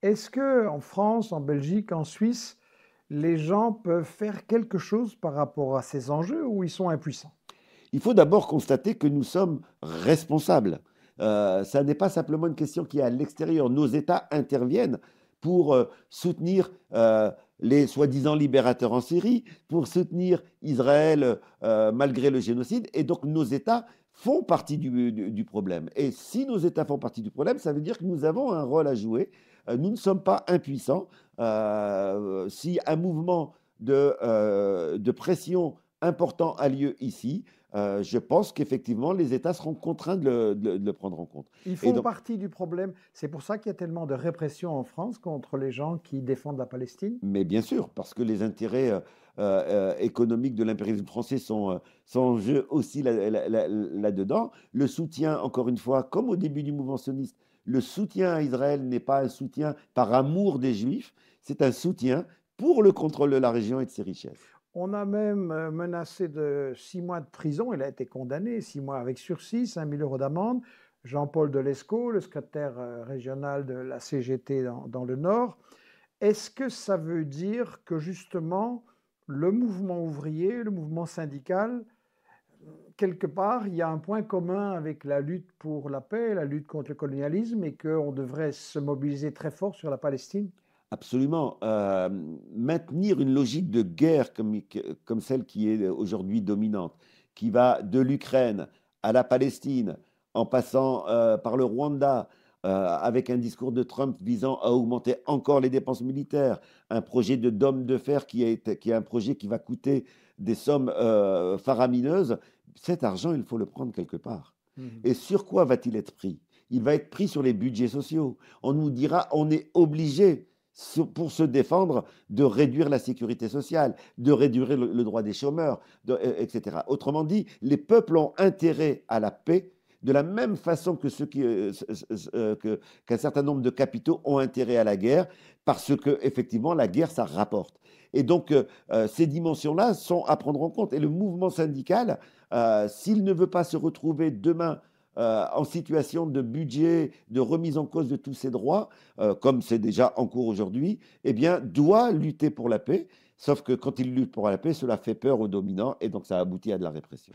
Est-ce que en France, en Belgique, en Suisse, les gens peuvent faire quelque chose par rapport à ces enjeux ou ils sont impuissants? Il faut d'abord constater que nous sommes responsables. Ça n'est pas simplement une question qui est à l'extérieur. Nos États interviennent pour soutenir les soi-disant libérateurs en Syrie, pour soutenir Israël malgré le génocide. Et donc nos États font partie du problème. Et si nos États font partie du problème, ça veut dire que nous avons un rôle à jouer. Nous ne sommes pas impuissants. Si un mouvement de pression important a lieu ici, je pense qu'effectivement, les États seront contraints de le prendre en compte. Ils Et font donc, partie du problème. C'est pour ça qu'il y a tellement de répression en France contre les gens qui défendent la Palestine? mais bien sûr, parce que les intérêts économiques de l'impérialisme français sont en jeu aussi là-dedans. Le soutien, encore une fois, comme au début du mouvement sioniste, le soutien à Israël n'est pas un soutien par amour des Juifs, c'est un soutien pour le contrôle de la région et de ses richesses. On a même menacé de 6 mois de prison. Il a été condamné, 6 mois avec sursis, 5 000 € d'amende. Jean-Paul Delescaux, le secrétaire régional de la CGT dans le Nord. Est-ce que ça veut dire que justement, le mouvement ouvrier, le mouvement syndical, quelque part, il y a un point commun avec la lutte pour la paix, la lutte contre le colonialisme, et qu'on devrait se mobiliser très fort sur la Palestine? Absolument. Maintenir une logique de guerre comme celle qui est aujourd'hui dominante, qui va de l'Ukraine à la Palestine, en passant par le Rwanda, avec un discours de Trump visant à augmenter encore les dépenses militaires, un projet de dôme de fer qui est un projet qui va coûter des sommes faramineuses. Cet argent, il faut le prendre quelque part. Mhm. Et sur quoi va-t-il être pris? Il va être pris sur les budgets sociaux. On nous dira, on est obligé pour se défendre, de réduire la sécurité sociale, de réduire le droit des chômeurs, etc. Autrement dit, les peuples ont intérêt à la paix de la même façon que qu'un certain nombre de capitaux ont intérêt à la guerre, parce que effectivement la guerre, ça rapporte. Et donc, ces dimensions-là sont à prendre en compte. Et le mouvement syndical, s'il ne veut pas se retrouver demain en situation de budget, de remise en cause de tous ses droits, comme c'est déjà en cours aujourd'hui, eh bien, doit lutter pour la paix. Sauf que quand il lutte pour la paix, cela fait peur aux dominants et donc ça aboutit à de la répression.